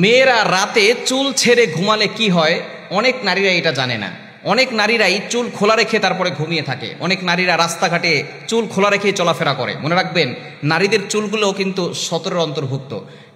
মেয়েরা রাতে চুল ছেড়ে ঘুমালে কি হয়, অনেক নারীরা এটা জানে না। অনেক নারীরাই চুল খোলা রেখে তারপরে ঘুমিয়ে থাকে। অনেক নারীরা রাস্তাঘাটে চুল খোলা রেখে চলাফেরা করে। মনে রাখবেন, নারীদের চুলগুলো কিন্তু 17 অন্তর্ভুক্ত।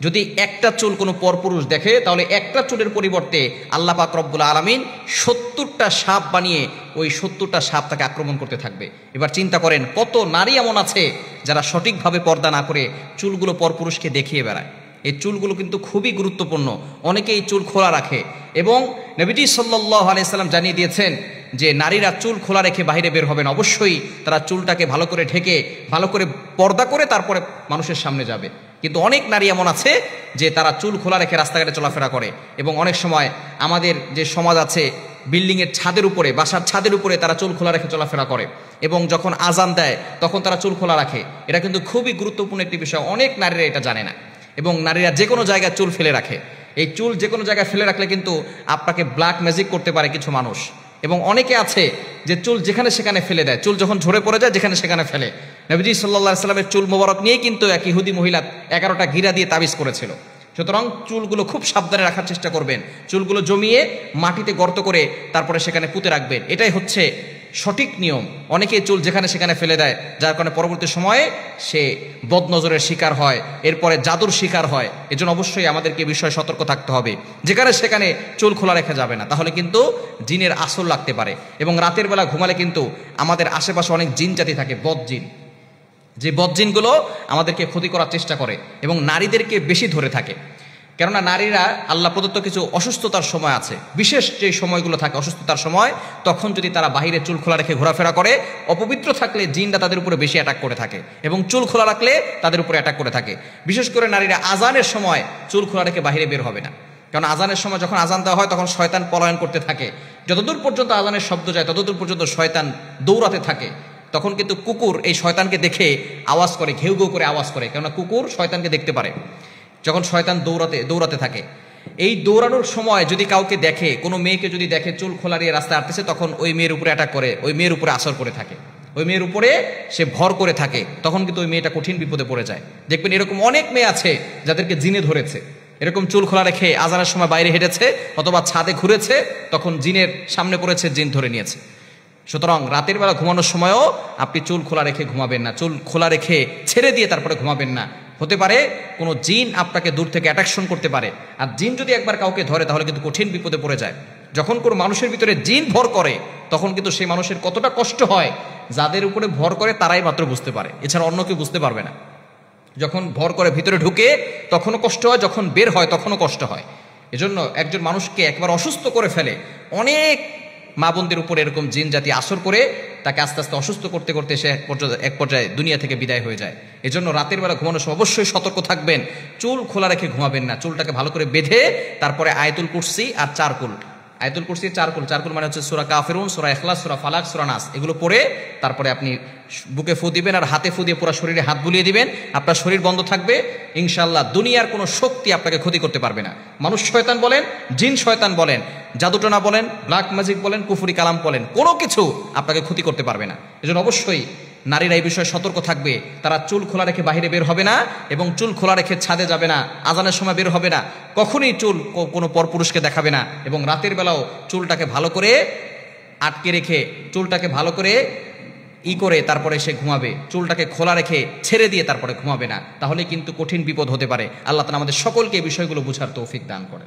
যদি একটা চুল কোনো পরপুরুষ দেখে, তাহলে একটা চুলের পরিবর্তে আল্লাহ পাক রব্বুল আলামিন 70টা সাপ বানিয়ে ওই 70টা সাপ তাকে আক্রমণ করতে থাকবে। এবার চিন্তা করেন, কত নারী এমন আছে যারা সঠিকভাবে পর্দা না করে চুলগুলো পরপুরুষকে দেখিয়ে বেড়ায়। এই চুলগুলো কিন্তু খুবই গুরুত্বপূর্ণ। অনেকে এই চুল খোলা রাখে এবং নবীজি সাল্লাল্লাহু আলাইহি সাল্লাম জানিয়ে দিয়েছেন যে নারীরা চুল খোলা রেখে বাইরে বের হবেন। অবশ্যই তারা চুলটাকে ভালো করে ঢেকে, ভালো করে পর্দা করে তারপরে মানুষের সামনে যাবে। কিন্তু অনেক নারী এমন আছে যে তারা চুল খোলা রেখে রাস্তাঘাটে চলাফেরা করে এবং অনেক সময় আমাদের যে সমাজ আছে, বিল্ডিংয়ের ছাদের উপরে, বাসার ছাদের উপরে তারা চুল খোলা রেখে চলাফেরা করে এবং যখন আজান দেয় তখন তারা চুল খোলা রাখে। এটা কিন্তু খুবই গুরুত্বপূর্ণ একটি বিষয়। অনেক নারীরা এটা জানে না এবং নারীরা যে কোনো জায়গায় চুল ফেলে রাখে। এই চুল যে কোনো জায়গায় ফেলে রাখলে কিন্তু আপনাকে ব্ল্যাক ম্যাজিক করতে পারে কিছু মানুষ। এবং অনেকে আছে যে চুল যেখানে সেখানে ফেলে দেয়, চুল যখন ঝরে পড়ে যায় যেখানে সেখানে ফেলে। নবীজি সাল্লাল্লাহু আলাইহি সাল্লামের চুল মোবারক নিয়েই কিন্তু এক ইহুদি মহিলা 11টা গিরা দিয়ে তাবিজ করেছিল। সুতরাং চুলগুলো খুব সাবধানে রাখার চেষ্টা করবেন। চুলগুলো জমিয়ে মাটিতে গর্ত করে তারপরে সেখানে পুঁতে রাখবেন। এটাই হচ্ছে সঠিক নিয়ম। অনেকে চুল যেখানে সেখানে ফেলে দেয়, যার কারণে পরবর্তী সময়ে সে বদনজরের শিকার হয়, এরপরে জাদুর শিকার হয়। এজন্য অবশ্যই আমাদেরকে বিষয়ে সতর্ক থাকতে হবে। যেখানে সেখানে চুল খোলা রেখে যাবে না, তাহলে কিন্তু জিনের আসর লাগতে পারে। এবং রাতের বেলা ঘুমালে কিন্তু আমাদের আশেপাশে অনেক জিন জাতি থাকে, বদজিন। যে বদজিনগুলো আমাদেরকে ক্ষতি করার চেষ্টা করে এবং নারীদেরকে বেশি ধরে থাকে। কেননা নারীরা আল্লাহ প্রদত্ত কিছু অসুস্থতার সময় আছে, বিশেষ যে সময়গুলো থাকে অসুস্থতার সময়, তখন যদি তারা বাহিরে চুল খোলা রেখে ঘোরাফেরা করে, অপবিত্র থাকলে জিনরা তাদের উপরে বেশি অ্যাটাক করে থাকে এবং চুল খোলা রাখলে তাদের উপরে অ্যাটাক করে থাকে। বিশেষ করে নারীরা আজানের সময় চুল খোলা রেখে বাহিরে বের হবে না। কারণ আজানের সময় যখন আজান দেওয়া হয় তখন শয়তান পলায়ন করতে থাকে। যতদূর পর্যন্ত আজানের শব্দ যায় ততদূর পর্যন্ত শয়তান দৌড়াতে থাকে। তখন কিন্তু কুকুর এই শয়তানকে দেখে আওয়াজ করে, ঘেউ ঘেউ করে আওয়াজ করে, কেননা কুকুর শয়তানকে দেখতে পারে। যখন শয়তান দৌড়াতে থাকে, এই দৌড়ানোর সময় যদি কাউকে দেখে, কোনো মেয়েকে যদি দেখে চুল খোলা দিয়ে রাস্তায় আসতেছে, তখন ওই মেয়ের উপরে অ্যাটাক করে, ওই মেয়ের উপরে আসর করে থাকে, ওই মেয়ের উপরে সে ভর করে থাকে। তখন কিন্তু ওই মেয়েটা কঠিন বিপদে পড়ে যায়। দেখবেন এরকম অনেক মেয়ে আছে যাদেরকে জিনে ধরেছে। এরকম চুল খোলা রেখে আজানের সময় বাইরে হেঁটেছে অথবা ছাদে ঘুরেছে, তখন জিনের সামনে পড়েছে, জিন ধরে নিয়েছে। সুতরাং রাতের বেলা ঘুমানোর সময়ও আপনি চুল খোলা রেখে ঘুমাবেন না, চুল খোলা রেখে ছেড়ে দিয়ে তারপরে ঘুমাবেন না। হতে পারে কোনো জিন আপনাকে দূর থেকে অ্যাট্রাকশন করতে পারে, আর জিন যদি একবার কাউকে ধরে তাহলে কিন্তু কঠিন বিপদে পড়ে যায়। যখন কোনো মানুষের ভিতরে জিন ভর করে তখন কিন্তু সেই মানুষের কতটা কষ্ট হয়, যাদের উপরে ভর করে তারাই মাত্র বুঝতে পারে, এছাড়া অন্য কেউ বুঝতে পারবে না। যখন ভর করে ভিতরে ঢুকে তখনও কষ্ট হয়, যখন বের হয় তখনও কষ্ট হয়। এজন্য একজন মানুষকে একবার অসুস্থ করে ফেলে, অনেক মা বোনদের উপরে এরকম জিন জাতি আসর করে তাকে আস্তে আস্তে অসুস্থ করতে করতে সে এক পর্যায়ে দুনিয়া থেকে বিদায় হয়ে যায়। এজন্য রাতের বেলা ঘুমানোর সময় অবশ্যই সতর্ক থাকবেন, চুল খোলা রেখে ঘুমাবেন না। চুলটাকে ভালো করে বেঁধে তারপরে আয়াতুল কুরসি আর চারকুল, আয়াতুল কুরসি চারকুল মানে হচ্ছে সূরা কাফিরুন, সূরা ইখলাস, সূরা ফালাক, সূরা নাস, এগুলো পড়ে তারপরে আপনি বুকে ফু দিবেন আর হাতে ফু দিয়ে পুরো শরীরে হাত বুলিয়ে দিবেন। আপনার শরীর বন্ধ থাকবে, ইনশাআল্লাহ দুনিয়ার কোনো শক্তি আপনাকে ক্ষতি করতে পারবে না। মানুষ শয়তান বলেন, জিন শয়তান বলেন, জাদুটনা বলেন, ব্ল্যাক ম্যাজিক বলেন, কুফরি কালাম বলেন, কোনো কিছু আপনাকে ক্ষতি করতে পারবে না। এজন্য অবশ্যই নারীরা এই বিষয়ে সতর্ক থাকবে। তারা চুল খোলা রেখে বাইরে বের হবে না এবং চুল খোলা রেখে ছাদে যাবে না, আজানের সময় বের হবে না, কখনোই চুল কোনো পরপুরুষকে দেখাবে না। এবং রাতের বেলাও চুলটাকে ভালো করে আটকে রেখে, চুলটাকে ভালো করে করে তারপরে সে ঘুমাবে। চুলটাকে খোলা রেখে ছেড়ে দিয়ে তারপরে ঘুমাবে না, তাহলে কিন্তু কঠিন বিপদ হতে পারে। আল্লাহ তাআলা আমাদের সকলকে এই বিষয়গুলো বুঝার তৌফিক দান করেন।